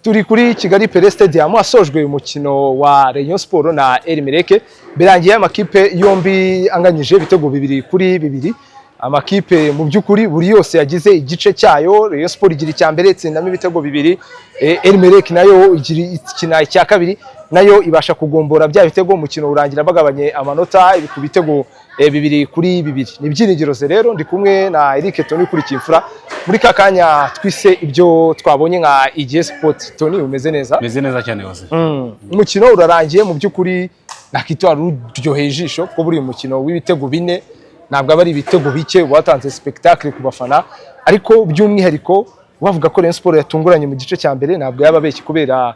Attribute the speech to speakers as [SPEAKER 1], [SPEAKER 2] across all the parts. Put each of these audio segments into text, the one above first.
[SPEAKER 1] turi kuri Kigali Pele Stadium hasojwe umukino wa Rayon Sport na Elimeleke birangiye amakipe yombi anganyije ibitego 2-2 amakipe mu byukuri buri yose yagize igice cyayo. Rayon Sport igira icya mbere itsindamo ibitego 2, Elimeleke nayo igira ikina icya kabiri nayo ibasha kugombora bya bitego. Umukino urangira bagabanye amanota ku bitego 2-2. Ni byiringiro rero ndi kumwe na Eric Tony kuri Kimfura muri kakanya twise ibyo twabonye nka IG Sport. Tony umeze neza?
[SPEAKER 2] Meze neza cyane hose.
[SPEAKER 1] Umukino urarangiye mu byukuri nakitwa ruryoheye ijisho ko buri mukino w'ibitego 4 ntabwo abari ibitego bike watanze spectacle ku bafana, ariko by'umwihariko bavuga ko Rayon Sport yatunguranye mu gice cya mbere ntabwo yababeshye kubera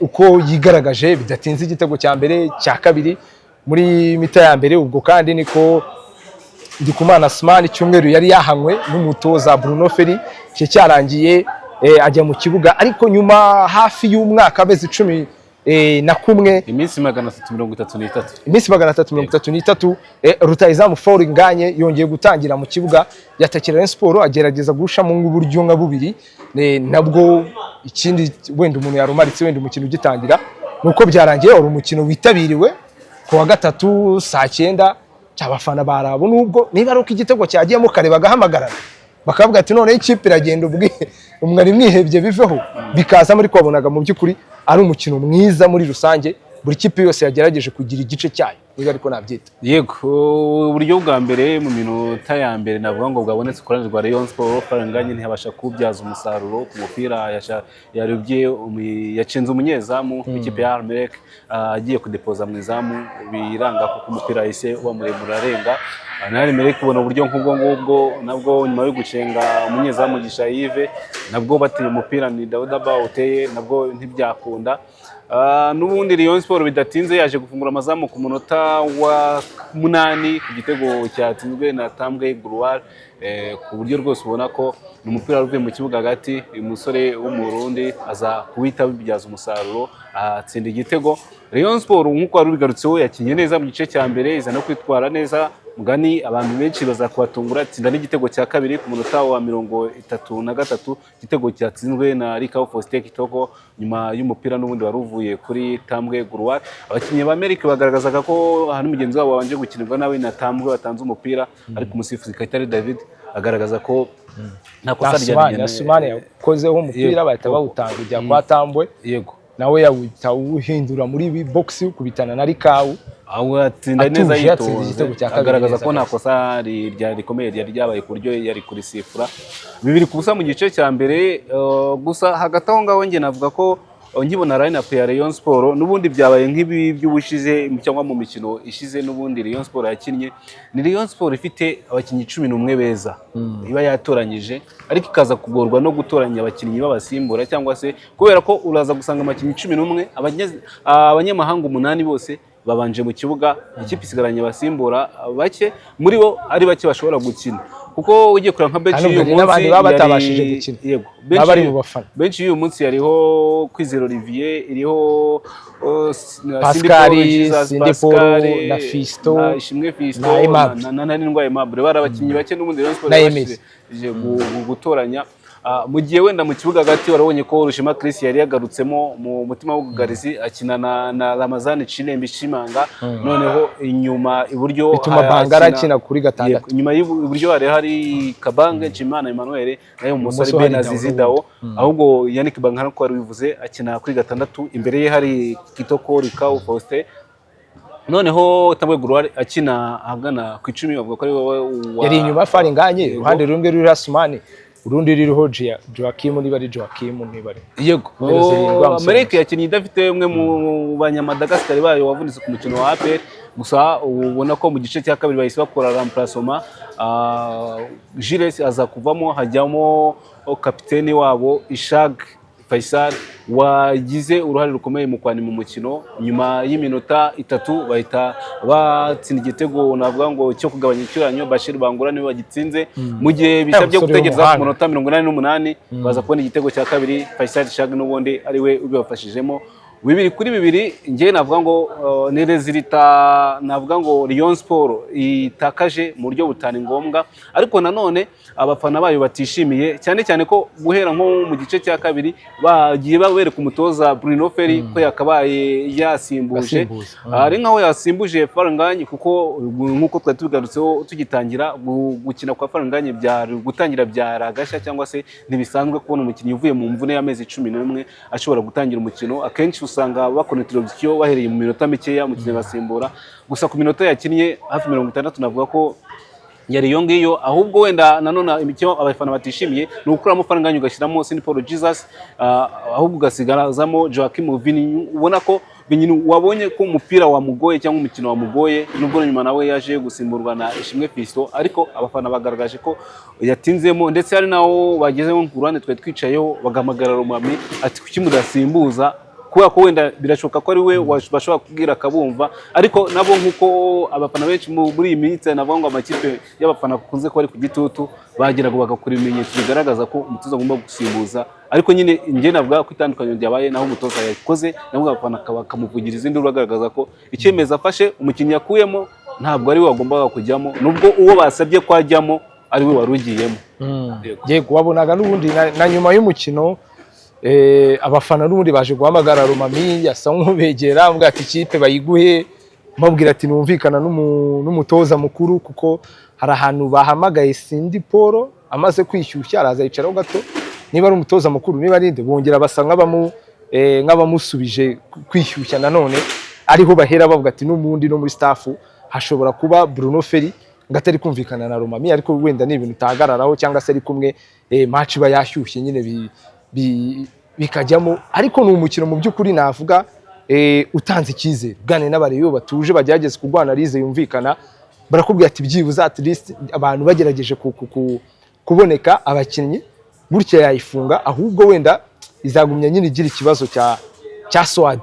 [SPEAKER 1] uko yigaragaje bidatinze igitego cya mbere cya kabiri muri mita ya mbere. Ubwo kandi niko Ndikumana Asmani cyumweru yari yahanywe n'umutoza Bruno Ferri cye cyarangiye ajya mu kibuga, ariko nyuma hafi y'umwaka amezi 11
[SPEAKER 2] iminsi 333
[SPEAKER 1] iminsi 333 rutayizamu Foul Nganye yongeye gutangira mu kibuga yatakira Rayon Sport agerageza gushamo uburyo nka bubiri. Nabwo ikindi wenda umuntu yarumaritse wenda umukino ugitangira nuko byarangiye uri umukino witabiriwe ku wa gatatu saa 9 cy'abafana barabo, nubwo niba ari uko igitego cyagiyemo kare bagahamagarana bakavuga ati none ikipe iragenda umwari mwihebye biveho, bikaza muri kwabonaga mu byukuri ari umukino mwiza muri rusange. Buri kipe yose yagerageje kugira igice cyayo niba ariko nabyita.
[SPEAKER 2] Yego, uburyo bwa mbere mu minota ya mbere navuga ngo bwabonetse ku ruhande rwa Rayon Sport, Faranganye ntiyabasha kubyaza umusaruro ku mupira yarubye yacenze umunyezamu w'ikipe ya Elimeleke agiye kudepoza mu izamu biranga ko umupira yise wa muremure arenga. Elimeleke ubona uburyo nk'ubwo ngubwo nabwo nyuma yo gucenga umunyezamu Gisha Yves nabwo bateye umupira ni Dauda Bauteye nabwo ntibyakunda. N'ubundi Rayon Sport bidatinze yaje gufungura amazamu ku munota wa 8 ku gitego cyatsinzwe na Tambwe Gloire, ku buryo rwose ubona ko umupira uvuye mu kibuga hagati umusore w'umurundi aza kuwita bibyaza umusaruro atsinda igitego. Rayon Sport nk'uko wari ubigarutseho yakinye neza mu gice cya mbere iza no kwitwara neza mugani abantu benshi bazakubatungura tsinda n'igitego cya kabiri ku munota wa 33 igitego cyatsinzwe na Rikao Faustin Kitoko nyuma y'umupira n'ubundi wari uvuye kuri Tambwe Gloire. Abakinnyi ba Amerika bagaragazaga ko hano mugenzi wabo wabanje gukinirwa nawe na Tambwe batanze umupira, ariko umusifuzi Kayitare David agaragaza ko nta kosa ryari
[SPEAKER 1] Asmani yakozeho umupira bahita bawutanga ujya kwa Tambwe.
[SPEAKER 2] Yego,
[SPEAKER 1] nawe yawita uhindura muri box kubitana na Rikao
[SPEAKER 2] aho atsinda neza yitoze agaragaza ko nta kosa rikomeye ryari ryabaye ku buryo yari kuri sifura 2-2 mu gice cya mbere. Gusa hagati aho ngaho nge navuga ko ngibona line-up ya Rayon Sport n'ubundi byabaye nk'ibi by'ubushize cyangwa mu mikino ishize. N'ubundi Rayon Sport yakinnye ni Rayon Sport ifite abakinnyi 11 beza iba yatoranyije, ariko ikaza kugorwa no gutoranya abakinnyi babasimbura, cyangwa se kubera ko uraza gusanga abakinnyi 11 abanyamahanga 8 bose babanje mu kibuga, ikipe isigaranye basimbura bake, muri bo ari bake bashobora gukina kuko ugiye kureba nka bench y'uyu munsi
[SPEAKER 1] batabashije gukina.
[SPEAKER 2] Yego,
[SPEAKER 1] bari mu bafana Pascal na Fisto
[SPEAKER 2] Ishimwe Fisto na Nindwa Aimable, bari abakinnyi bake n'ubundi Rayon Sport yabashije gutoranya. Mu gihe wenda mu kibuga hagati warabonye ko Rushema Chris yari yagarutsemo mu mutima w'ubugarizi akina na Ramazani Chilembi Shimanga, noneho inyuma iburyo
[SPEAKER 1] bituma Bangara akina kuri gatandatu,
[SPEAKER 2] inyuma y'iburyo hari Kabange Chimana Emmanuel nayo umusore Benazizi Dao, ahubwo Yannick Bangara ko wari bivuze akina kuri gatandatu, imbere ye hari Kitoko Rikao Faustin, noneho Tambwe Gloire akina ahagana ku 10 bavuga ko ari wowe
[SPEAKER 1] yari inyuma Foul Nganye iruhande rumwe ruri Asmani urundi ririho Joachim niba ari Joachim niba ari.
[SPEAKER 2] Yego, Amerika yakinnye idafite umwe mu banyamadagascar bayo wavunitse ku mukino wa APR, gusa ubona ko mu gice cya kabiri bahise bakora remplacement. Gilles aza kuvamo hajyamo kapiteni wabo Ishag Faisal wagize uruhare rukomeye mu kwani mu mukino. Nyuma y'iminota 3 bahita batsinda igitego navuga ngo cyo kugabanya ikiranyo. Bashir Bangura niwe bagitsinze mu gihe bisabye gutegereza ku minota 88 baza kubona igitego cya kabiri. Faisal Shag n'ubundi ari we ubibafashijemo. 2-2 njye navuga ngo ni rezilita navuga ngo Rayon Sport itakaje mu buryo butani ngombwa, ariko nanone abafana bayo batishimiye cyane cyane ko guhera nko mu gice cya kabiri bagiye babereka umutoza Bruno Ferri ko yakabaye yasimbuje ari nkaho yasimbuje Faranganye, kuko nkuko twari tubigarutseho tugitangira gukina kwa Faranganye byari gutangira byaragashya cyangwa se ntibisanzwe kubona umukinnyi uvuye mu mvune y'amezi 11 ashobora gutangira umukino. Akenshi usanga bakora introduction bahereye mu minota mikeya umukinnyi basimbura, gusa ku minota yakinnye hafi 60 navuga ko yari yo ngiyo, ahubwo wenda nanone imikino abafana batishimiye ni ukuramo Faranganye ugashyiramo St Paul Jesus, ahubwo ugasigarazamo Joachim Vini. Ubona ko Vini wabonye ko umupira wamugoye cyangwa umukino wamugoye, nubwo nyuma nawe yaje gusimburwa na Ishimwe Fiston, ariko abafana bagaragaje ko yatinzemo, ndetse hari nawo bagezeho ku ruhande twe twicayeho bagamagara Romami ati kuki mudasimbuza, kubera ko wenda birashoboka ko ari we bashobora kubwira akabumva, ariko nabo nkuko abafana benshi muri iyi minsi navuga ngo amakipe y'abafana kunze ko ari ku gitutu bageraga bagakora ibimenyetso bigaragaza ko umutoza agomba gusimbuza, ariko nyine njye navuga ko itandukanye ryabaye naho umutoza yakoze nabwo abafana bakamuvugira izindi bagaragaza ko icyemezo afashe umukinnyi yakuyemo ntabwo ari we wagombaga kujyamo, nubwo uwo basabye ko ajyamo ari we wari ugiyemo.
[SPEAKER 1] Yego wabonaga n'ubundi na nyuma y'umukino abafana n'ubundi baje guhamagara Romami yasa nk'ubegera ambwira ati ikipe bayiguhe, mabwira ati numvikana n'umutoza mukuru, kuko hari ahantu bahamagaye St Paul amaze kwishyushya araza yicaraho gato, niba ari umutoza mukuru niba ari nde bongera basa nk'abamusubije kwishyushya, nanone ariho bahera bavuga ati n'umundi no muri staff hashobora kuba Bruno Ferri ngatari kumvikana na Romami, ariko wenda ni ibintu utahagararaho cyangwa se ari kumwe match iba yashyushye nyine bikajyamo. Ariko ni umukino mu by'ukuri navuga utanze icyizere, bwane n'abareyo batuje bagerageza kurwana rize yumvikana, barakubwira ati byibuze at least abantu bagerageje kuboneka abakinnyi gutya yayifunga, ahubwo wenda izagumya nyine igira ikibazo cya swad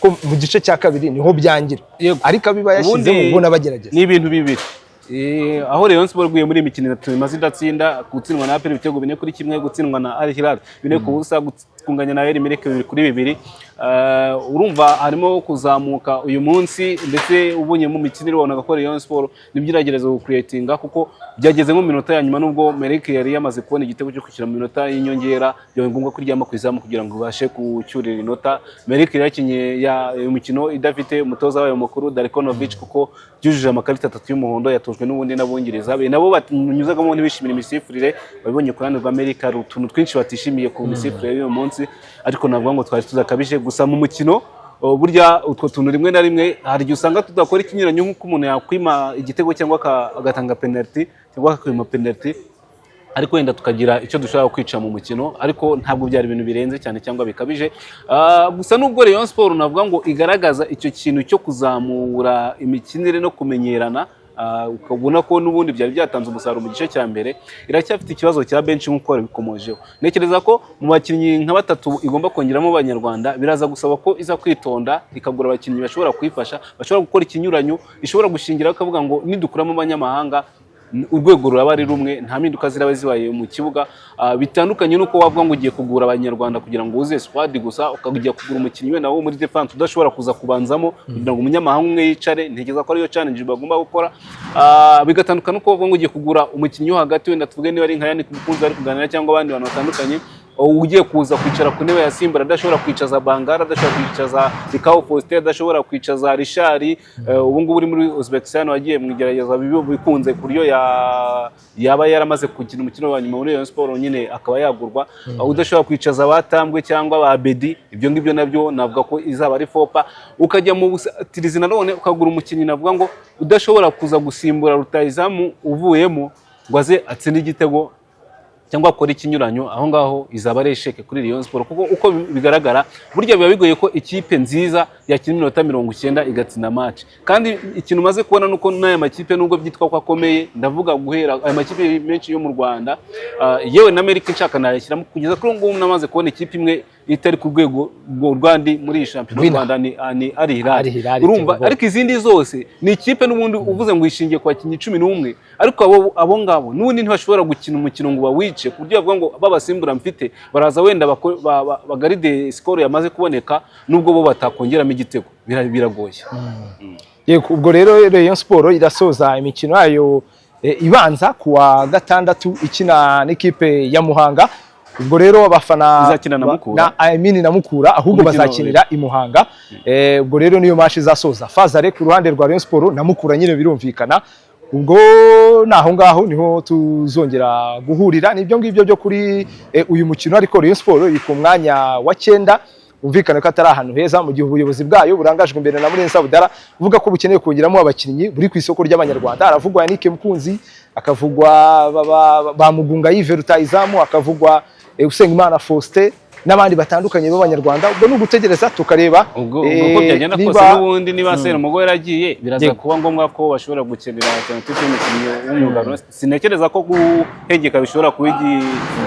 [SPEAKER 1] ko mu gice cya kabiri niho byangira, ariko abiba yashizemo ubona bagerageza
[SPEAKER 2] ni ibintu bibiri. Aho Rayon Sport guye muri imikino 3 imaze idatsindwa, gutsindwa na APR ibitego 4-1, gutsindwa na Al Hilal 4-0, kunganya na Elimire 2-2. Urumva harimo kuzamuka uyu munsi, ndetse ubonye mu mikinire wabonaga ko Rayon Sport nibyiragereza gucreatinga, kuko byageze mu minota ya nyuma nubwo Merrick yari yamaze kubona igitego cyo kwishyira mu minota y'inyongera, byo ngombwa kuryama kwizamu kugira ngo ubashe kucyurira inota. Merrick yakinye umukino idafite umutoza wayo mukuru Darikonovic, kuko byujuje amakarita 3 y'umuhondo yatojwe n'ubundi n'abongereza be, nabo banyuzagamo ntibishimira imisifurire. Babonye ku ruhande rwa Amerika utuntu twinshi batishimiye ku misifurire y'uyu munsi, ariko navuga ngo twari tuzakabije. Gusa mu mukino burya utwo tuntu rimwe na rimwe hari igihe usanga tudakora ikinyuranyo, nk'uko umuntu yakwima igitego cyangwa agatanga penalty cyangwa akakwima penalty, ariko wenda tukagira icyo dushaka kwica mu mukino, ariko ntabwo byari ibintu birenze cyane cyangwa bikabije. Gusa nubwo Rayon Sport navuga ngo igaragaza icyo kintu cyo kuzamura imikinire no kumenyerana, ukabona ko n'ubundi byari byatanze umusaruro mu gice cya mbere, iracyafite ikibazo cya bench nk'uko bikomojeho. Nekereza ko mu bakinnyi nka 3 igomba kongeramo abanyarwanda, biraza gusaba ko iza kwitonda ikagura abakinnyi bashobora kwifasha, bashobora gukora ikinyuranyo, ishobora gushingira akavuga ngo nidukuramo abanyamahanga urwego ruraba ari rumwe, nta mpinduka ziraba zibaye mu kibuga. Bitandukanye nuko wavuga ngo ugiye kugura abanyarwanda kugira ngo uze squad gusa, ukajya kugura umukinnyi wenda wo muri defense udashobora kuza kubanzamo kugira ngo umunyamahanga umwe yicare. Ntegeza ko ariyo challenge bagomba gukora. Bigatandukana nuko wavuga ngo ugiye kugura umukinnyi wo hagati, wenda tuvuge niba ari nka Yannick Mukunzi ari kuganira cyangwa abandi bantu batandukanye, ugiye kuza kwicara ku ntebe ya Simba adashobora kwicaza Bangara, adashobora kwicaza Bikao Faustin, adashobora kwicaza Richard. Ubu ngubu uri muri Uzbekistan wagiye mwigerageza bikunze ku buryo yaba yaramaze kugira umukino wa nyuma muri Rayon Sport nyine akaba yagurwa. Udashobora kwicaza Batambwe cyangwa ba Bedi, ibyo ngibyo nabyo navuga ko izaba ari fopa. Ukajya mu busatirizi nanone ukagura umukinnyi navuga ngo udashobora kuza gusimbura rutayizamu uvuyemo ngo aze atsinde igitego cyangwa akora ikinyuranyo, aho ngaho izaba ari esheke kuri Rayon Sport, kuko uko bigaragara burya biba bigoye ko ikipe nziza yakina iminota 90 igatsinda match. Kandi ikintu maze kubona nuko n'aya makipe nubwo byitwa ko akomeye, ndavuga guhera aya makipe menshi yo mu Rwanda, yewe na Amerika nshaka nayashyiramo kugeza kuri ngubu namaze kubona ikipe imwe itari ku rwego rwandi muri iyi shampiyona y'u Rwanda ni Al Hilal urumva, ariko izindi zose ni ikipe n'ubundi uvuze ngo ishingiye ku bakinnyi 11 ariko abo ngabo n'ubundi ntibashobora gukina umukino ngo bawice ku buryo bavuga ngo babasimbura mfite baraza wenda bagaride score yamaze kuboneka nubwo bo batakongeramo igitego biragoye.
[SPEAKER 1] Yego, ubwo rero Rayon Sport irasoza imikino yayo ibanza kuwa gatandatu ikina n'ikipe ya Muhanga. Ubwo rero abafana
[SPEAKER 2] izakina na Mukura
[SPEAKER 1] na Mukura ahubwo bazakinira i Muhanga. Ubwo rero niyo match izasoza Fazare ku ruhande rwa Rayon Sport na Mukura nyine birumvikana. Ubwo naho ngaho niho tuzongera guhurira nibyo ngibyo byo kuri uyu mukino, ariko Rayon Sport iri ku mwanya wa 9 umvikana ko atari ahantu heza mu gihe ubuyobozi bwayo burangajwe imbere na Murenzi Budara uvuga ko bukeneye kongeramo abakinnyi buri ku isoko ry'abanyarwanda. Aravugwa Yannick Mukunzi, akavugwa ba Mugunga Yves Rutayizamu, akavugwa Usengimana Faustin n'abandi batandukanye b'abanyarwanda. Ubwo ni ugutegereza tukareba
[SPEAKER 2] ubwo byagenda kose n'ubundi niba Serumogo yaragiye biraza kuba ngombwa ko bashobora gukenera alternative y'umukinnyi w'umwuga. Sinekereza ko guhegeka bishobora kuba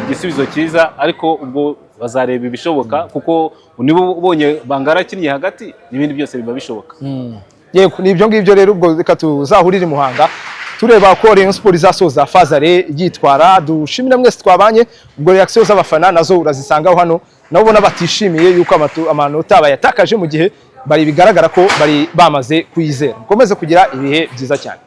[SPEAKER 2] igisubizo cyiza, ariko ubwo bazareba ibishoboka kuko nibo bonye Bangara kinnye hagati n'ibindi byose biba bishoboka.
[SPEAKER 1] Yego, nibyo ngibyo rero ubwo reka tuzahurira i Muhanga tureba ko Rayon Sport izasoza Fazare yitwara. Dushimira mwese twabanye, ubwo reaction z'abafana nazo urazisangaho hano, nabo bona batishimiye yuko amanota bayatakaje mu gihe bari bigaragara ko bari bamaze kuyizera. Mukomeze kugira ibihe byiza cyane.